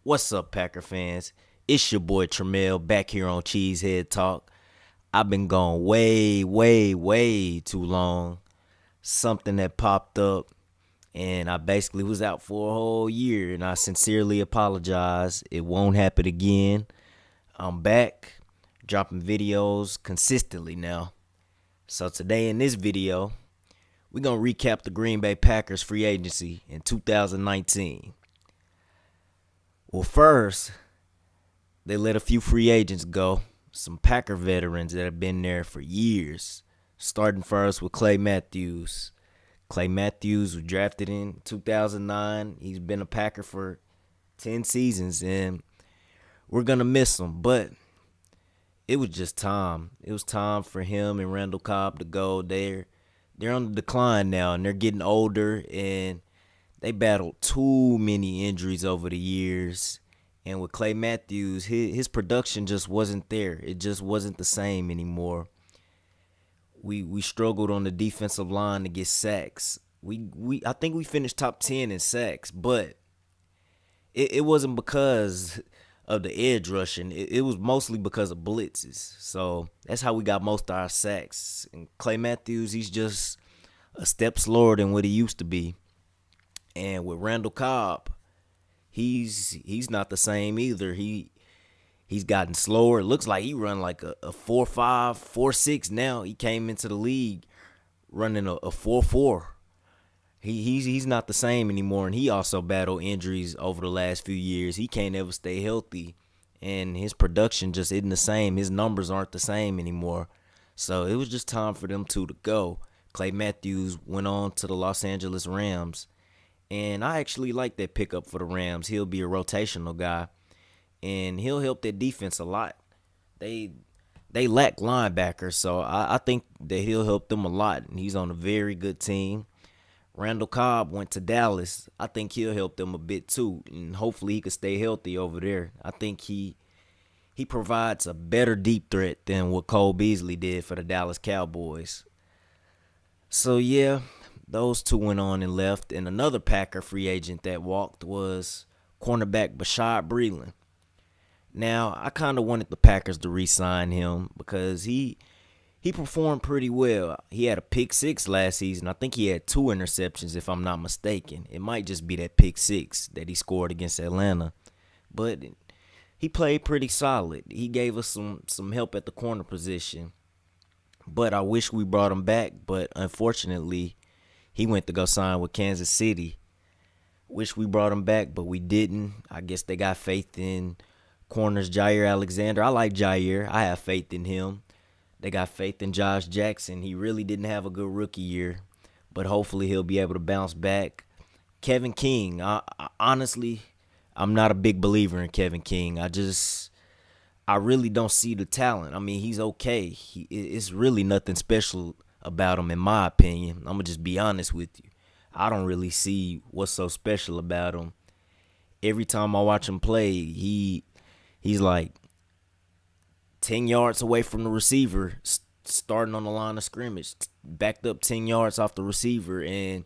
What's up, Packer fans? It's your boy Tremel back here on Cheesehead Talk. I've been gone way too long. Something that popped up, and I basically was out for a whole year, and I sincerely apologize. It won't happen again. I'm back, dropping videos consistently now. So today in this video, we're going to recap the Green Bay Packers free agency in 2019. Well, first, they let a few free agents go. Some Packer veterans that have been there for years. Starting first with Clay Matthews. Clay Matthews was drafted in 2009. He's been a Packer for 10 seasons, and we're going to miss him. But it was just time. It was time for him and Randall Cobb to go. They're on the decline now, and they're getting older, and they battled too many injuries over the years. And with Clay Matthews, his production just wasn't there. It just wasn't the same anymore. We struggled on the defensive line to get sacks. I think we finished top 10 in sacks, but it wasn't because of the edge rushing. It was mostly because of blitzes. So that's how we got most of our sacks. And Clay Matthews, he's just a step slower than what he used to be. And with Randall Cobb, he's not the same either. He's gotten slower. It looks like he run like a 4.5, 4.6 now. He came into the league running a 4.4. He's not the same anymore, and he also battled injuries over the last few years. He can't ever stay healthy, and his production just isn't the same. His numbers aren't the same anymore. So it was just time for them two to go. Clay Matthews went on to the Los Angeles Rams. And I actually like that pickup for the Rams. He'll be a rotational guy, and he'll help their defense a lot. They lack linebackers, so I think that he'll help them a lot, and he's on a very good team. Randall Cobb went to Dallas. I think he'll help them a bit too, and hopefully he can stay healthy over there. I think he provides a better deep threat than what Cole Beasley did for the Dallas Cowboys. So, yeah. Those two went on and left, and another Packer free agent that walked was cornerback Bashaud Breeland. Now, I kind of wanted the Packers to re-sign him because he performed pretty well. He had a pick six last season. I think he had 2 interceptions, if I'm not mistaken. It might just be that pick six that he scored against Atlanta. But he played pretty solid. He gave us some help at the corner position. But I wish we brought him back, but unfortunately, he went to go sign with Kansas City. Wish we brought him back, but we didn't. I guess they got faith in corners Jair Alexander. I like Jair. I have faith in him. They got faith in Josh Jackson. He really didn't have a good rookie year, but hopefully he'll be able to bounce back. Kevin King. Honestly, I'm not a big believer in Kevin King. I really don't see the talent. I mean, he's okay. It's really nothing special about him, in my opinion. I'm gonna just be honest with you. I don't really see what's so special about him. Every time I watch him play, he's like 10 yards away from the receiver, starting on the line of scrimmage, backed up 10 yards off the receiver, and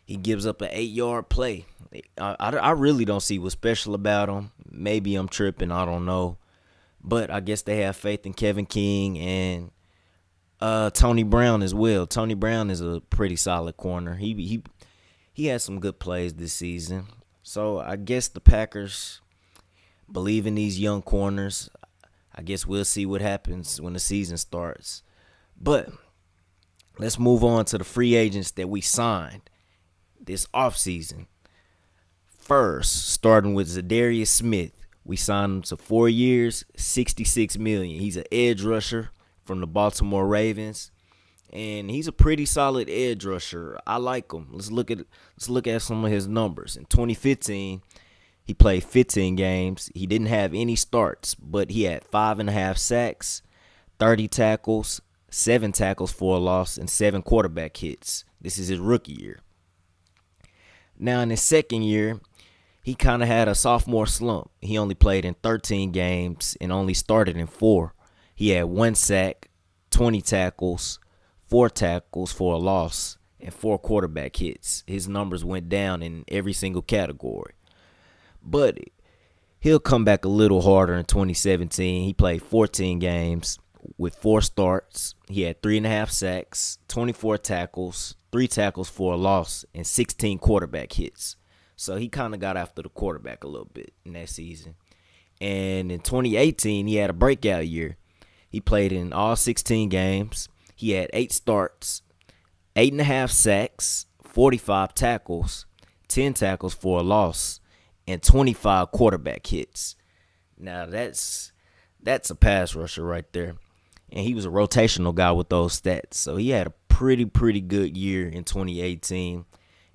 he gives up an 8-yard play. I really don't see what's special about him. Maybe I'm tripping, I don't know. But I guess they have faith in Kevin King and Tony Brown as well. Tony Brown is a pretty solid corner. He had some good plays this season. So I guess the Packers believe in these young corners. I guess we'll see what happens when the season starts. But let's move on to the free agents that we signed this offseason. First, starting with ZaDarius Smith. We signed him to 4 years, $66 million. He's an edge rusher from the Baltimore Ravens, and he's a pretty solid edge rusher. I like him. Let's look at some of his numbers. In 2015, he played 15 games. He didn't have any starts, but he had 5.5 sacks, 30 tackles, 7 tackles for a loss, and 7 quarterback hits. This is his rookie year. Now, in his second year, he kind of had a sophomore slump. He only played in 13 games and only started in 4. He had 1 sack, 20 tackles, 4 tackles for a loss, and 4 quarterback hits. His numbers went down in every single category. But He'll come back a little harder in 2017. He played 14 games with 4 starts. He had 3.5 sacks, 24 tackles, 3 tackles for a loss, and 16 quarterback hits. So he kind of got after the quarterback a little bit in that season. And in 2018, he had a breakout year. He played in all 16 games. He had 8 starts, 8.5 sacks, 45 tackles, 10 tackles for a loss, and 25 quarterback hits. Now that's a pass rusher right there. And he was a rotational guy with those stats. So he had a pretty good year in 2018.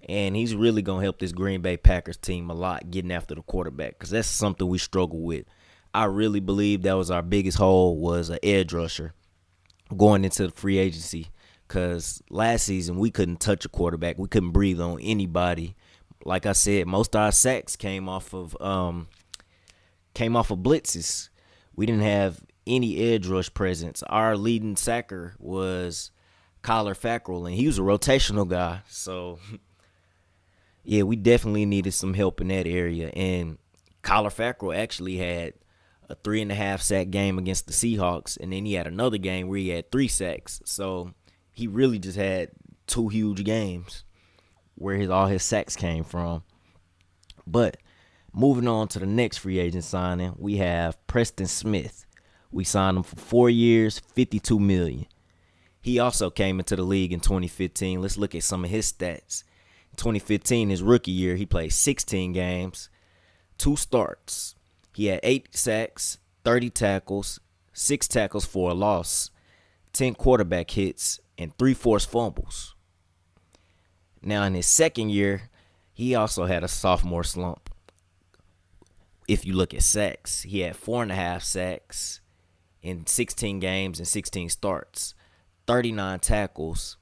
And he's really going to help this Green Bay Packers team a lot getting after the quarterback, because that's something we struggle with. I really believe that was our biggest hole, was an edge rusher going into the free agency, because last season we couldn't touch a quarterback. We couldn't breathe on anybody. Like I said, most of our sacks came off of blitzes. We didn't have any edge rush presence. Our leading sacker was Kyler Fackrell, and he was a rotational guy. So yeah, we definitely needed some help in that area. And Kyler Fackrell actually had a 3.5 sack game against the Seahawks, and then he had another game where he had 3 sacks. So he really just had 2 huge games where all his sacks came from. But moving on to the next free agent signing, we have Preston Smith. We signed him for 4 years, $52 million. He also came into the league in 2015. Let's look at some of his stats. 2015, his rookie year, he played 16 games, 2 starts. He had 8 sacks, 30 tackles, 6 tackles for a loss, 10 quarterback hits, and 3 forced fumbles. Now, in his second year, he also had a sophomore slump. If you look at sacks, he had 4.5 sacks in 16 games and 16 starts, 39 tackles,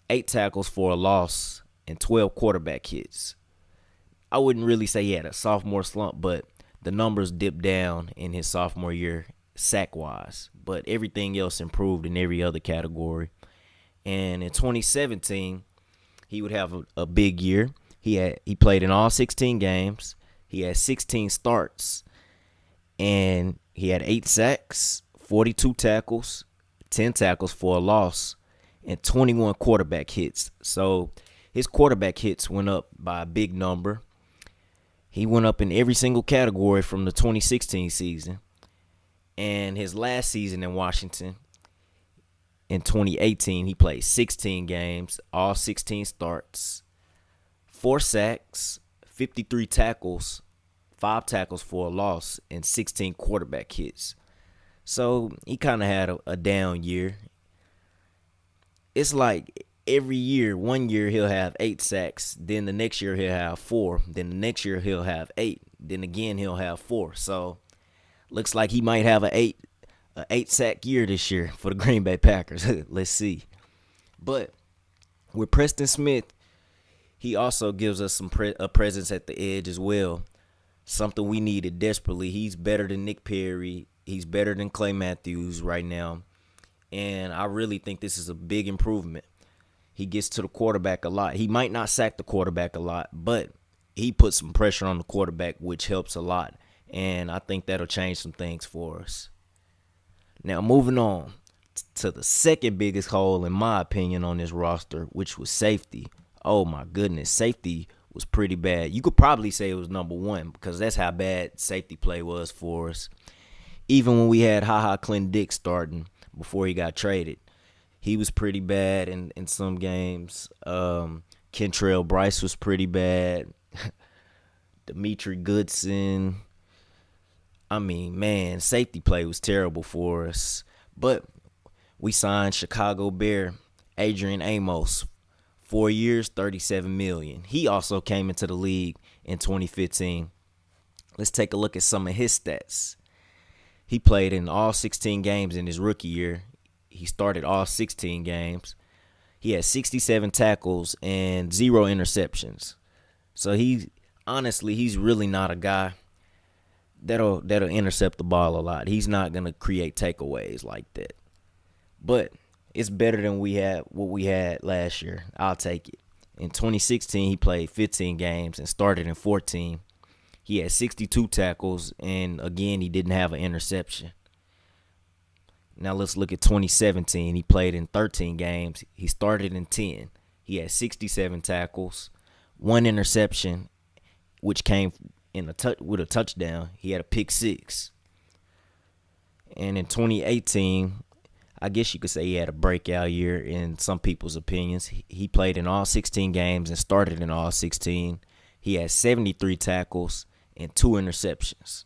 8 tackles for a loss, and 12 quarterback hits. I wouldn't really say he had a sophomore slump, but the numbers dipped down in his sophomore year sack-wise. But everything else improved in every other category. And in 2017, he would have a big year. He played in all 16 games. He had 16 starts. And he had 8 sacks, 42 tackles, 10 tackles for a loss, and 21 quarterback hits. So his quarterback hits went up by a big number. He went up in every single category from the 2016 season. And his last season in Washington, in 2018, he played 16 games, all 16 starts, 4 sacks, 53 tackles, 5 tackles for a loss, and 16 quarterback hits. So he kind of had a down year. It's like every year, one year he'll have 8 sacks, then the next year he'll have 4, then the next year he'll have 8, then again he'll have 4. So looks like he might have a 8 sack year this year for the Green Bay Packers. Let's see. But with Preston Smith, he also gives us a presence at the edge as well. Something we needed desperately. He's better than Nick Perry. He's better than Clay Matthews right now. And I really think this is a big improvement. He gets to the quarterback a lot. He might not sack the quarterback a lot, but he puts some pressure on the quarterback, which helps a lot. And I think that'll change some things for us. Now, moving on to the second biggest hole, in my opinion, on this roster, which was safety. Oh, my goodness. Safety was pretty bad. You could probably say it was number 1, because that's how bad safety play was for us. Even when we had Clint Dix starting before he got traded, he was pretty bad in some games. Kentrell Bryce was pretty bad. Dimitri Goodson. I mean, man, safety play was terrible for us. But we signed Chicago Bear Adrian Amos, 4 years, $37 million. He also came into the league in 2015. Let's take a look at some of his stats. He played in all 16 games in his rookie year. He started all 16 games. He had 67 tackles and 0 interceptions. So he's really not a guy that'll intercept the ball a lot. He's not gonna create takeaways like that. But it's better than what we had last year. I'll take it. In 2016, he played 15 games and started in 14. He had 62 tackles, and again, he didn't have an interception. Now let's look at 2017. He played in 13 games. He started in 10. He had 67 tackles, 1 interception, which came with a touchdown. He had a pick 6. And in 2018, I guess you could say he had a breakout year in some people's opinions. He played in all 16 games and started in all 16. He had 73 tackles and 2 interceptions.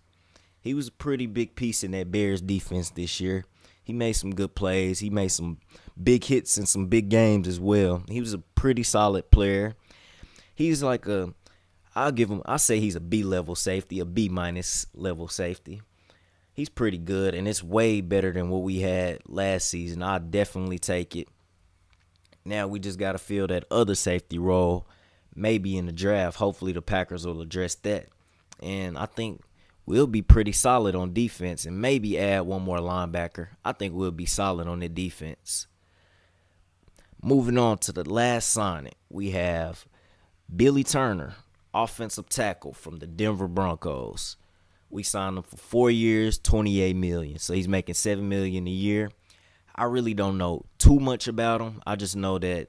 He was a pretty big piece in that Bears defense this year. He made some good plays. He made some big hits in some big games as well. He was a pretty solid player. He's like I say he's a B-level safety, a B-minus level safety. He's pretty good, and it's way better than what we had last season. I'll definitely take it. Now we just got to fill that other safety role, maybe in the draft. Hopefully the Packers will address that. And I think we'll be pretty solid on defense and maybe add one more linebacker. I think we'll be solid on the defense. Moving on to the last signing, we have Billy Turner, offensive tackle from the Denver Broncos. We signed him for 4 years, $28 million. So he's making $7 million a year. I really don't know too much about him. I just know that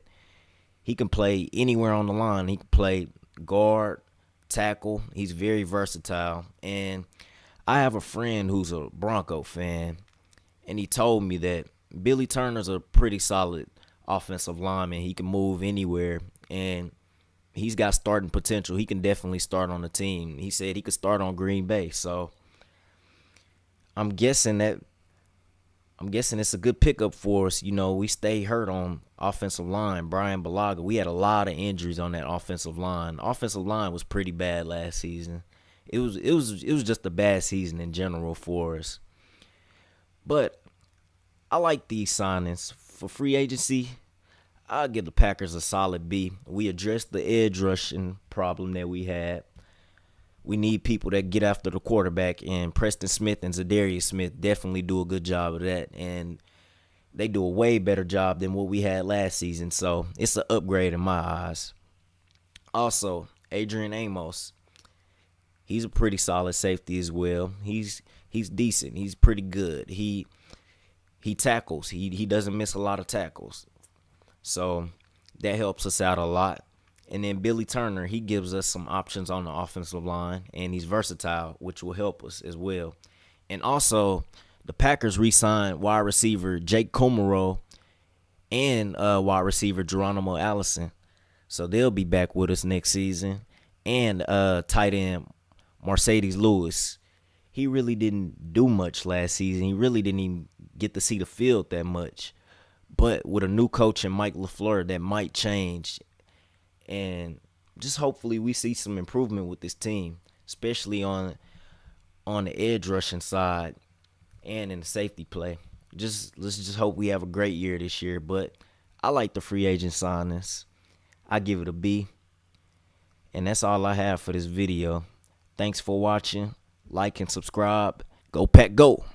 he can play anywhere on the line. He can play guard, tackle. He's very versatile. And I have a friend who's a Bronco fan, and he told me that Billy Turner's a pretty solid offensive lineman. He can move anywhere, and he's got starting potential. He can definitely start on the team. He said he could start on Green Bay. So I'm guessing it's a good pickup for us. You know, we stay hurt on offensive line. Brian Bulaga, we had a lot of injuries on that offensive line. Offensive line was pretty bad last season. It was just a bad season in general for us. But I like these signings. For free agency, I'll give the Packers a solid B. We addressed the edge rushing problem that we had. We need people that get after the quarterback, and Preston Smith and ZaDarius Smith definitely do a good job of that, and they do a way better job than what we had last season, so it's an upgrade in my eyes. Also, Adrian Amos, he's a pretty solid safety as well. He's decent. He's pretty good. He tackles. He doesn't miss a lot of tackles. So that helps us out a lot. And then Billy Turner, he gives us some options on the offensive line, and he's versatile, which will help us as well. And also, the Packers re-signed wide receiver Jake Kummerow and wide receiver Geronimo Allison. So they'll be back with us next season. And tight end Mercedes Lewis. He really didn't do much last season. He really didn't even get to see the field that much. But with a new coach and Mike LaFleur, that might change. And just hopefully we see some improvement with this team, especially on the edge rushing side and in the safety play. Let's just hope we have a great year this year. But I like the free agent signings. I give it a B. And that's all I have for this video. Thanks for watching. Like and subscribe. Go Pack Go.